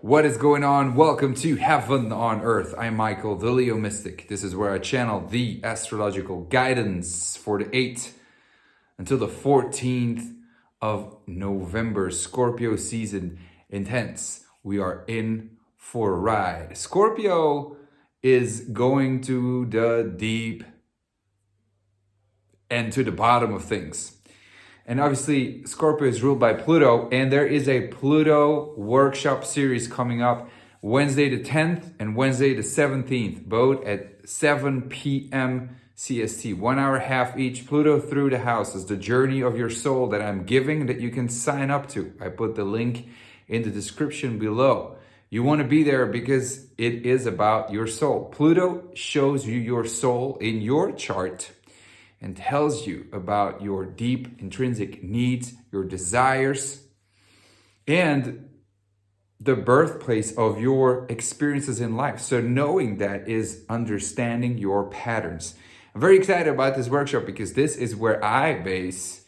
What is going on? Welcome to Heaven on Earth. I'm Michael, the Leo Mystic. This is where I channel the astrological guidance for the 8th until the 14th of November. Scorpio season intense. We are in for a ride. Scorpio is going to the deep and to the bottom of things. And obviously, Scorpio is ruled by Pluto, and there is a Pluto workshop series coming up Wednesday the 10th and Wednesday the 17th, both at 7 p.m. CST, 1 hour half each. Pluto through the houses, the journey of your soul that I'm giving that you can sign up to. I put the link in the description below. You want to be there because it is about your soul. Pluto shows you your soul in your chart and tells you about your deep intrinsic needs, your desires, and the birthplace of your experiences in life. So knowing that is understanding your patterns. I'm very excited about this workshop because this is where I base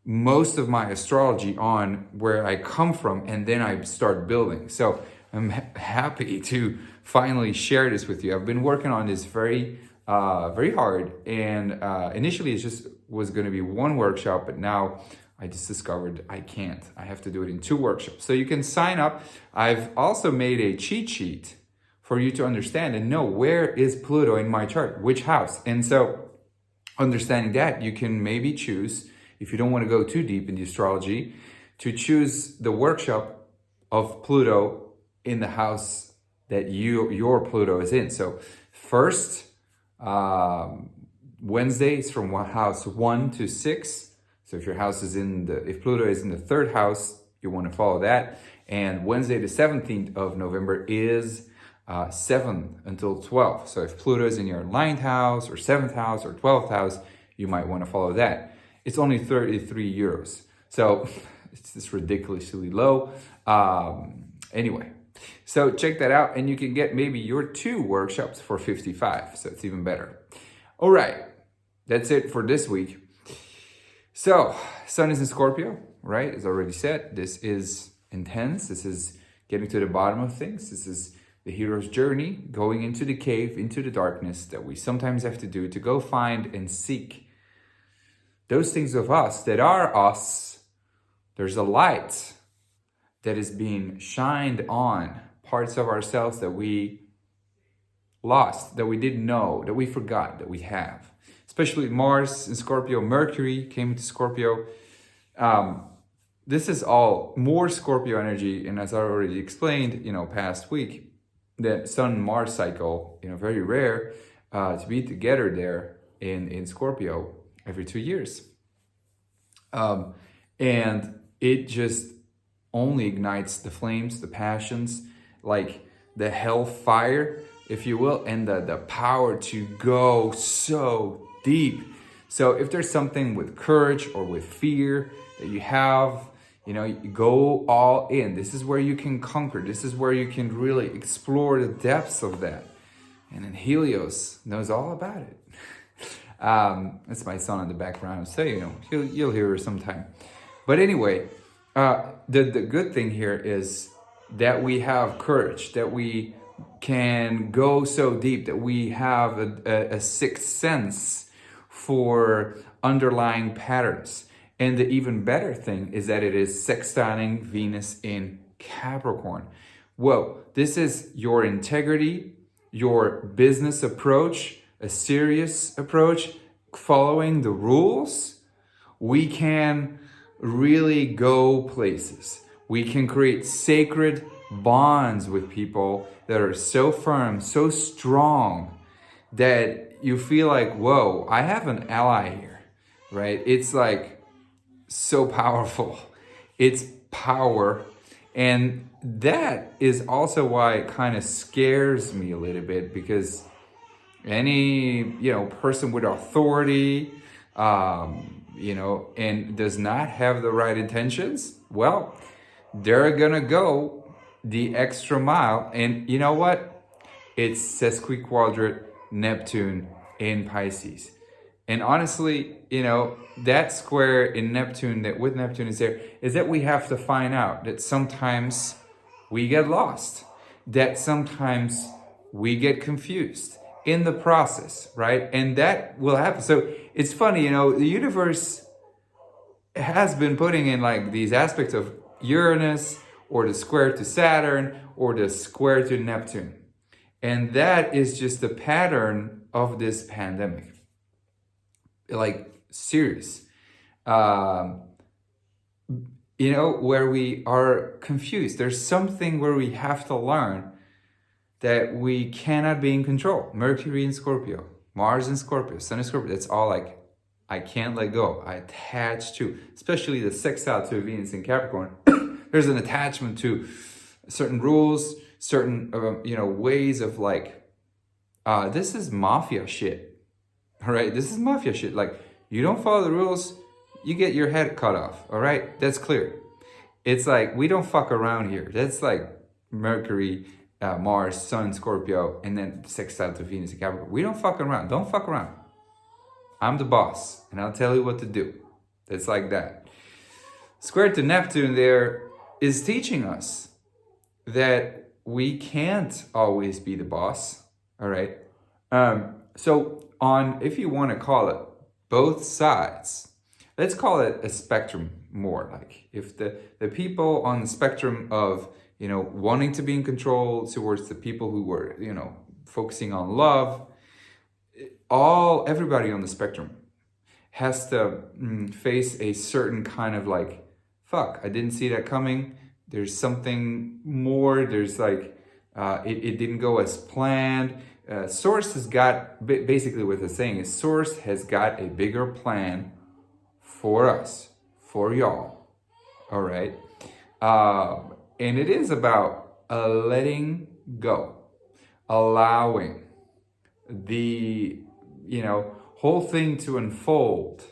most of my astrology on where I come from, and then I start building. So I'm happy to finally share this with you. I've been working on this very hard, and initially it just was going to be one workshop, but now I just discovered I can't. I have to do it in 2 workshops. So you can sign up. I've also made a cheat sheet for you to understand and know where is Pluto in my chart, which house. And so understanding that, you can maybe choose, if you don't want to go too deep in the astrology, to choose the workshop of Pluto in the house that your Pluto is in. So first, Wednesday is from house 1 to 6. So if your house is if Pluto is in the 3rd house, you want to follow that. And Wednesday the 17th of November is 7 until 12. So if Pluto is in your 9th house or 7th house or 12th house, you might want to follow that. It's only 33 euros. So it's just ridiculously low. Anyway. So check that out, and you can get maybe your 2 workshops for 55. So it's even better. All right, that's it for this week. So Sun is in Scorpio, right? As already said, this is intense. This is getting to the bottom of things. This is the hero's journey, going into the cave, into the darkness that we sometimes have to do to go find and seek those things of us that are us. There's a light that is being shined on parts of ourselves that we lost, that we didn't know, that we forgot that we have. Especially Mars in Scorpio, Mercury came into Scorpio. This is all more Scorpio energy, and as I already explained, past week, the Sun-Mars cycle, very rare to be together there in Scorpio every 2 years. And it just only ignites the flames, the passions, like the hellfire, if you will, and the power to go so deep. So if there's something with courage or with fear that you have, you go all in. This is where you can conquer. This is where you can really explore the depths of that. And then Helios knows all about it. That's my son in the background. So, you'll hear her sometime. But anyway, the good thing here is that we have courage, that we can go so deep, that we have a sixth sense for underlying patterns. And the even better thing is that it is sextiling Venus in Capricorn. Whoa, this is your integrity, your business approach, a serious approach, following the rules. We can really go places. We can create sacred bonds with people that are so firm, so strong, that you feel like, whoa, I have an ally here, right? It's like so powerful. It's power. And that is also why it kind of scares me a little bit, because any, person with authority, and does not have the right intentions, well, they're gonna go the extra mile. And you know what? It's sesquiquadrate Neptune in Pisces. And honestly, that square in Neptune, that with Neptune is there, is that we have to find out that sometimes we get lost, that sometimes we get confused in the process, right? And that will happen. So it's funny, you know, the universe has been putting in like these aspects of Uranus or the square to Saturn or the square to Neptune. And that is just the pattern of this pandemic. Like, serious. You know, where we are confused. There's something where we have to learn that we cannot be in control. Mercury in Scorpio, Mars in Scorpio, Sun in Scorpio. That's all like, I can't let go. I attach to, especially the sextile to Venus in Capricorn. There's an attachment to certain rules, certain, you know, ways of like, this is maffia shit. All right, this is maffia shit. Like, you don't follow the rules, you get your head cut off. All right, that's clear. It's like, we don't fuck around here. That's like Mercury, Mars, Sun, Scorpio, and then sextile to Venus and Capricorn. We don't fuck around. Don't fuck around. I'm the boss, and I'll tell you what to do. It's like that. Square to Neptune there is teaching us that we can't always be the boss. All right. So on, if you want to call it both sides, let's call it a spectrum more. Like, if the people on the spectrum of, you know, wanting to be in control towards the people who were, you know, focusing on love, everybody on the spectrum has to face a certain kind of like, fuck, I didn't see that coming. There's something more. There's like, it didn't go as planned. Source has got, basically what they're saying is Source has got a bigger plan for us, for y'all. All right. And it is about letting go, allowing the, you know, whole thing to unfold,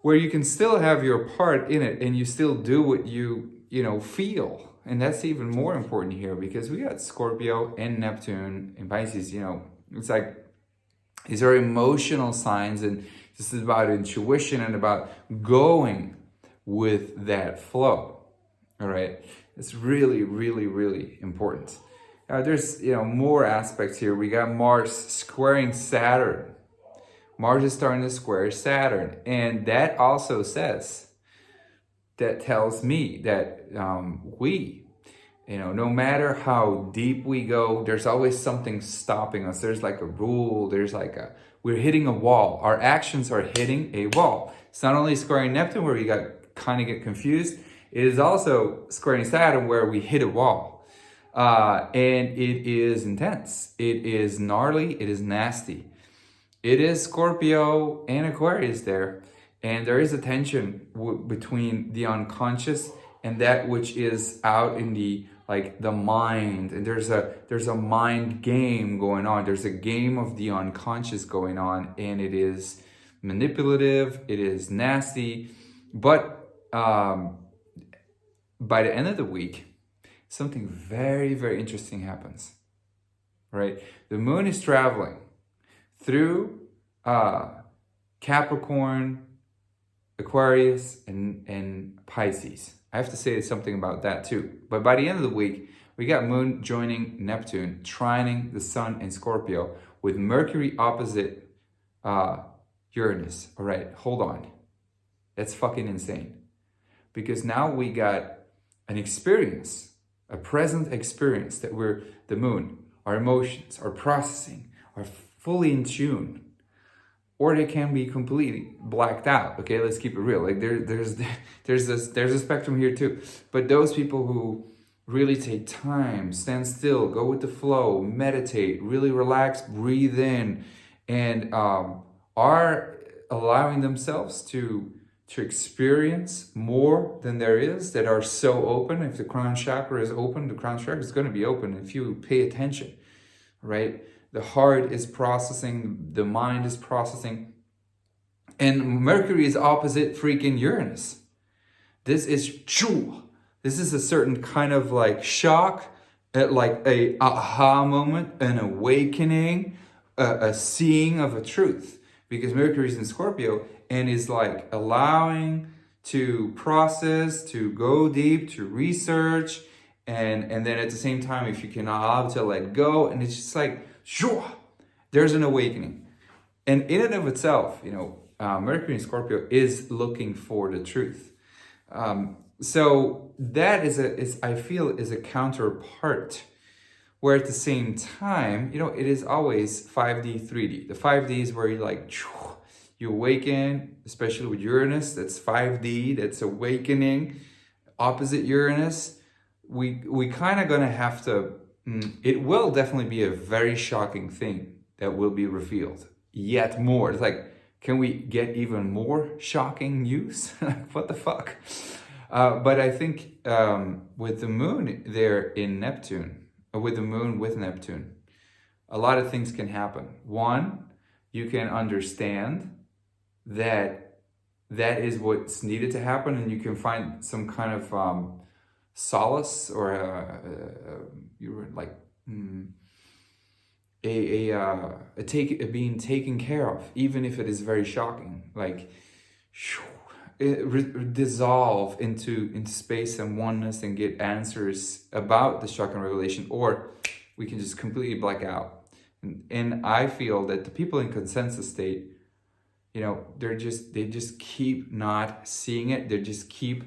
where you can still have your part in it and you still do what you know, feel. And that's even more important here, because we got Scorpio and Neptune and Pisces, you know, it's like, these are emotional signs, and this is about intuition and about going with that flow. All right. It's really, really, really important. There's, you know, more aspects here. We got Mars squaring Saturn. Mars is starting to square Saturn. And that also says, that tells me that we, you know, no matter how deep we go, there's always something stopping us. There's like a rule. There's like we're hitting a wall. Our actions are hitting a wall. It's not only squaring Neptune where we kind of get confused. It is also squaring Saturn where we hit a wall. And it is intense. It is gnarly. It is nasty. It is Scorpio and Aquarius there. And there is a tension between the unconscious and that which is out in the, like, the mind. And there's a mind game going on. There's a game of the unconscious going on. And it is manipulative. It is nasty. But by the end of the week, something very, very interesting happens, right? The moon is traveling through Capricorn, Aquarius, and Pisces. I have to say something about that too. But by the end of the week, we got Moon joining Neptune, trining the Sun in Scorpio, with Mercury opposite Uranus. All right, hold on. That's fucking insane. Because now we got an experience, a present experience that the moon, our emotions, our processing, are fully in tune. Or they can be completely blacked out. Okay, let's keep it real. Like there's a spectrum here too. But those people who really take time, stand still, go with the flow, meditate, really relax, breathe in, and are allowing themselves to experience more than there is, that are so open. If the crown chakra is open, the crown chakra is going to be open if you pay attention, right? The heart is processing, the mind is processing. And Mercury is opposite freaking Uranus. This is true. This is a certain kind of like shock, like a aha moment, an awakening, a seeing of a truth. Because Mercury is in Scorpio and is like allowing to process, to go deep, to research, And then at the same time, if you can allow to let go, and it's just like, sure, there's an awakening. And in and of itself, Mercury in Scorpio is looking for the truth. So that is I feel is a counterpart, where at the same time, it is always 5D, 3D. The 5D is where you awaken, especially with Uranus. That's 5D, that's awakening. Opposite Uranus, we kind of gonna have to, it will definitely be a very shocking thing that will be revealed. Yet more. It's like, can we get even more shocking news? What the fuck? But I think with the moon there in Neptune, or with the moon with Neptune, a lot of things can happen. One, you can understand that is what's needed to happen, and you can find some kind of solace or being taken care of, even if it is very shocking. Like dissolve into space and oneness and get answers about the shocking revelation, or we can just completely black out. And I feel that the people in consensus state, they just keep not seeing it. They just keep,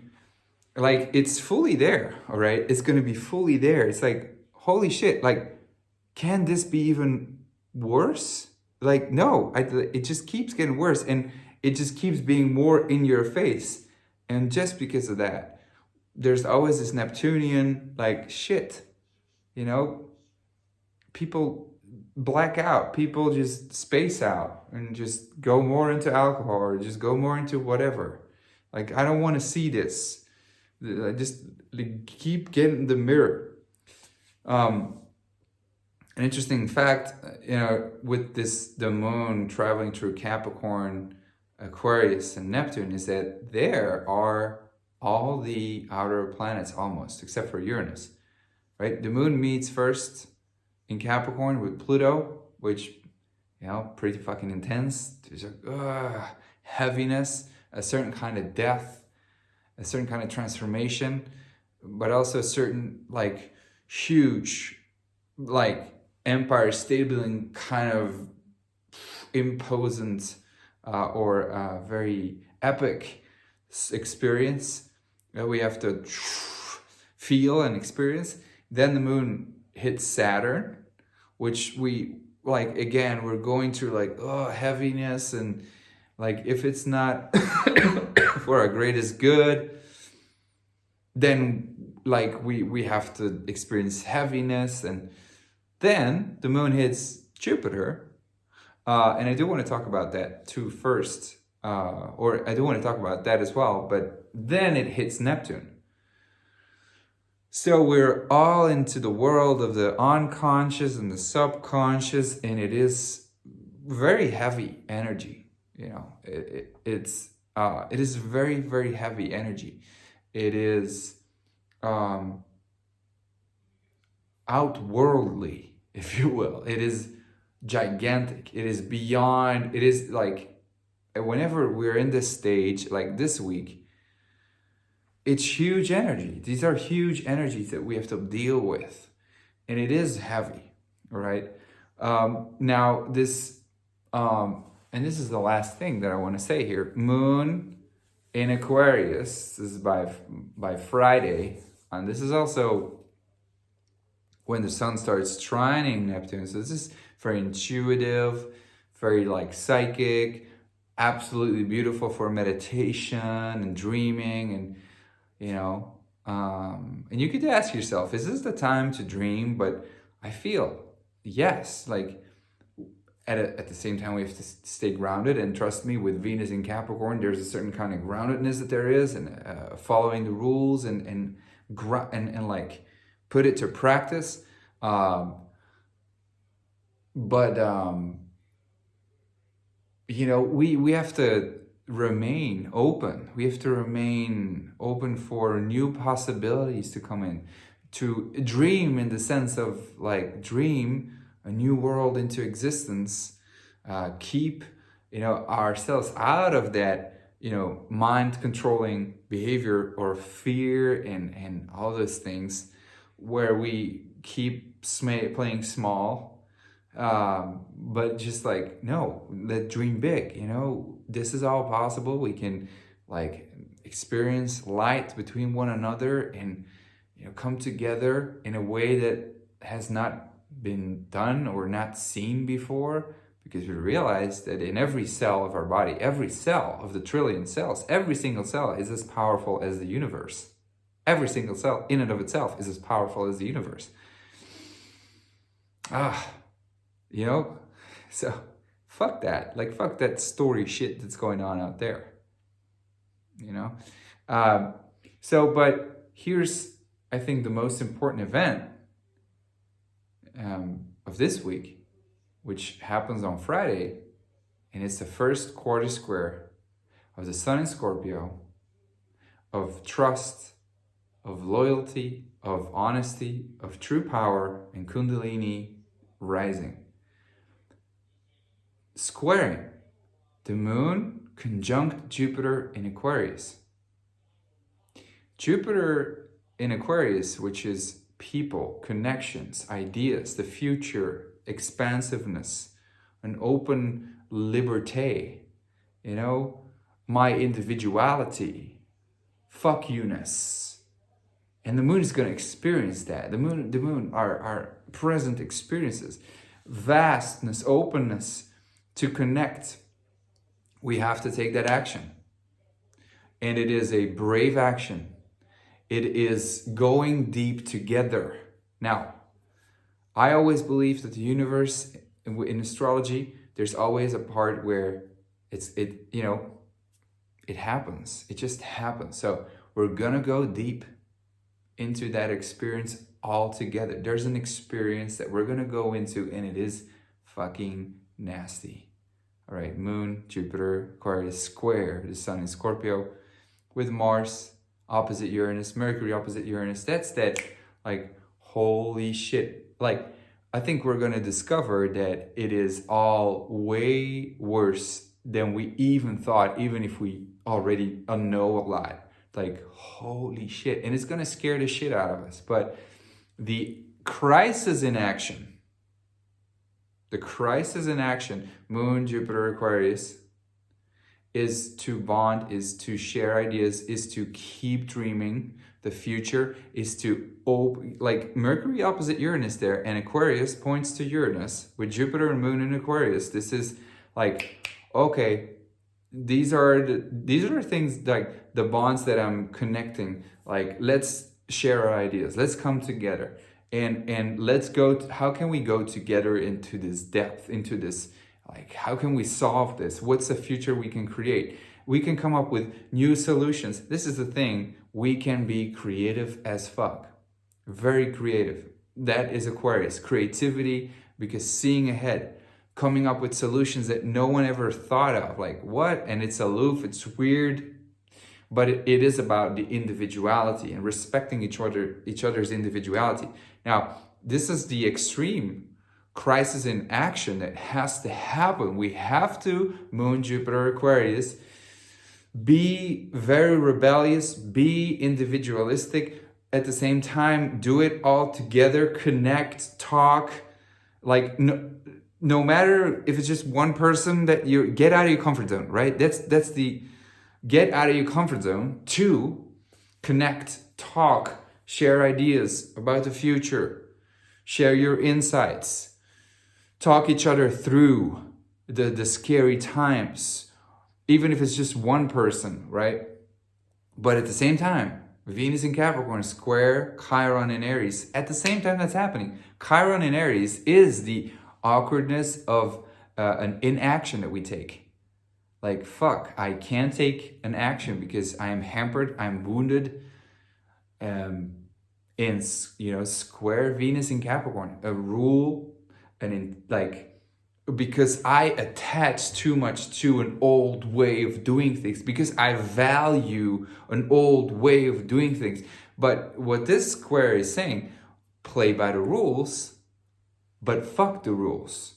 like, it's fully there, all right? It's going to be fully there. It's like, holy shit, like, can this be even worse? Like, no, it just keeps getting worse, and it just keeps being more in your face. And just because of that, there's always this Neptunian, like, shit, people black out, people just space out and just go more into alcohol or just go more into whatever. Like, I don't want to see this. I just keep getting the mirror. An interesting fact, with the moon traveling through Capricorn, Aquarius, and Neptune, is that there are all the outer planets almost, except for Uranus, right? The moon meets first in Capricorn with Pluto, which, pretty fucking intense. There's a heaviness, a certain kind of death, a certain kind of transformation, but also a certain, like, huge, like, empire stabling kind of imposant or very epic experience that we have to feel and experience. Then the moon hits Saturn, which we, like, again, we're going through, like, heaviness, and, like, if it's not for our greatest good, then, like, we have to experience heaviness. And then the moon hits Jupiter, and I do want to talk about that too first, or I do want to talk about that as well, but then it hits Neptune. So we're all into the world of the unconscious and the subconscious, and it is very heavy energy. It is very, very heavy energy. It is outworldly, if you will. It is gigantic. It is beyond. It is like, whenever we're in this stage, like this week, it's huge energy. These are huge energies that we have to deal with, and it is heavy. All right. Now this, and this is the last thing that I want to say here. Moon in Aquarius, this is by Friday, and this is also when the sun starts trining Neptune. So this is very intuitive, very, like, psychic, absolutely beautiful for meditation and dreaming, and and you could ask yourself, is this the time to dream? But I feel yes, like, at the same time, we have to stay grounded, and trust me, with Venus in Capricorn, there's a certain kind of groundedness that there is, and following the rules and like put it to practice. We have to remain open. We have to remain open for new possibilities to come in, to dream in the sense of, like, dream a new world into existence, keep, ourselves out of that, mind controlling behavior or fear and all those things, where we keep playing small, but just like, no, let's dream big, you know, this is all possible. We can like experience light between one another and, you know, come together in a way that has not been done or not seen before, because we realize that in every cell of our body, every cell of the trillion cells, every single cell is as powerful as the universe. Every single cell in and of itself is as powerful as the universe. You know, so fuck that. Like, fuck that story shit that's going on out there. You know? But here's, I think, the most important event of this week, which happens on Friday, and it's the first quarter square of the Sun in Scorpio, of trust, of loyalty, of honesty, of true power, and Kundalini rising. Squaring the moon conjunct Jupiter in Aquarius. Jupiter in Aquarius, which is people, connections, ideas, the future, expansiveness, an open liberté, you know, my individuality, fuck you-ness. And the moon is going to experience that. The moon, our present experiences, vastness, openness to connect. We have to take that action. And it is a brave action. It is going deep together. Now, I always believe that the universe, in astrology, there's always a part where it happens. It just happens. So we're gonna go deep into that experience all together. There's an experience that we're gonna go into, and it is fucking nasty. All right, Moon, Jupiter, Aquarius square the Sun in Scorpio, with Mars opposite Uranus, Mercury opposite Uranus. That's that, like, holy shit. Like, I think we're gonna discover that it is all way worse than we even thought, even if we already know a lot. Like, holy shit. And it's gonna scare the shit out of us. But the crisis in action, Moon, Jupiter, Aquarius, is to bond, is to share ideas, is to keep dreaming. The future is to open, like Mercury opposite Uranus there, and Aquarius points to Uranus with Jupiter and Moon in Aquarius. This is like, okay, these are things, like the bonds that I'm connecting. Like, let's share our ideas, let's come together, and let's go. How can we go together into this depth, into this, like, how can we solve this? What's the future we can create? We can come up with new solutions. This is the thing. We can be creative as fuck. Very creative. That is Aquarius. Creativity, because seeing ahead, coming up with solutions that no one ever thought of. Like, what? And it's aloof, it's weird. But it is about the individuality and respecting each other's individuality. Now, this is the extreme crisis in action that has to happen. We have to, Moon, Jupiter, Aquarius, be very rebellious, be individualistic, at the same time, do it all together, connect, talk. Like, no matter if it's just one person, that you get out of your comfort zone, right? That's the get out of your comfort zone. 2, connect, talk, share ideas about the future, share your insights, talk each other through the scary times, even if it's just one person, right? But at the same time, Venus in Capricorn square Chiron in Aries. At the same time that's happening, Chiron in Aries is the awkwardness of an inaction that we take. Like, fuck, I can't take an action because I am hampered, I'm wounded. In, square Venus in Capricorn, a rule, because I attach too much to an old way of doing things, because I value an old way of doing things. But what this square is saying, play by the rules, but fuck the rules.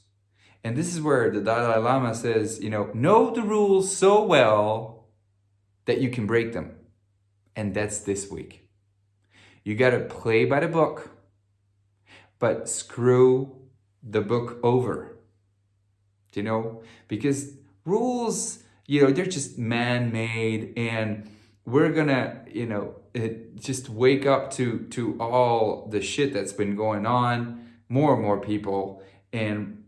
And this is where the Dalai Lama says, know the rules so well that you can break them. And that's this week. You got to play by the book, but screw the book over. You know, because rules, you know, they're just man-made, and we're gonna, you know, just wake up to all the shit that's been going on, more and more people,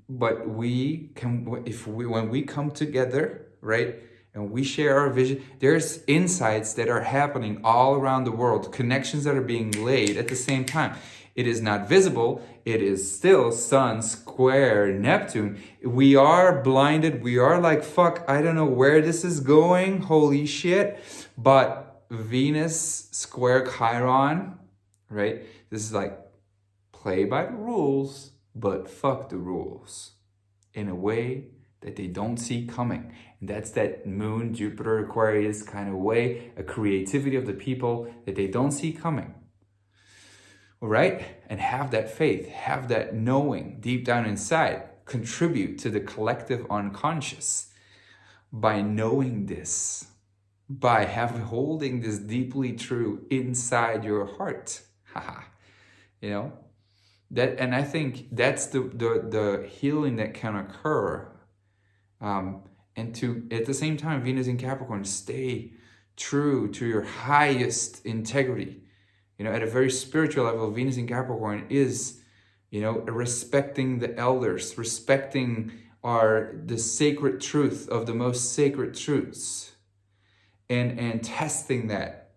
but we can, when we come together, right, and we share our vision, there's insights that are happening all around the world, connections that are being laid at the same time. It is not visible. It is still Sun square Neptune. We are blinded. We are like, fuck, I don't know where this is going. Holy shit. But Venus square Chiron, right? This is like, play by the rules, but fuck the rules in a way that they don't see coming. And that's that Moon, Jupiter, Aquarius kind of way, a creativity of the people that they don't see coming. Right? And have that faith, have that knowing deep down inside, contribute to the collective unconscious by knowing this, by holding this deeply true inside your heart. You know, that, and I think that's the healing that can occur. And to, at the same time, Venus in Capricorn, stay true to your highest integrity. You know, at a very spiritual level, Venus in Capricorn is, you know, respecting the elders, respecting the sacred truth of the most sacred truths, and testing that,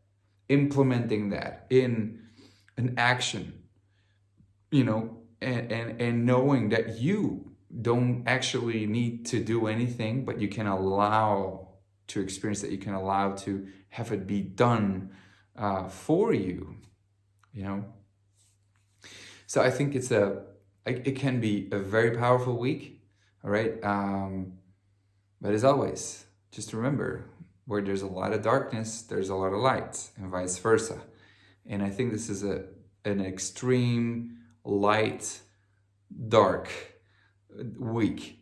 implementing that in an action, you know, and knowing that you don't actually need to do anything, but you can allow to experience that, you can allow to have it be done for you. You know, so I think it can be a very powerful week, all right? But as always, just remember, where there's a lot of darkness, there's a lot of light, and vice versa. And I think this is an extreme light, dark week,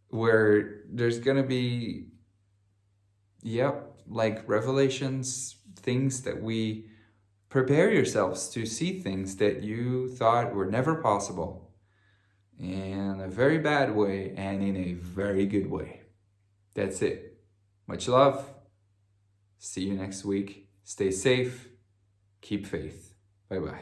where there's gonna be, like revelations, things that we prepare yourselves to see, things that you thought were never possible, in a very bad way and in a very good way. That's it. Much love. See you next week. Stay safe. Keep faith. Bye-bye.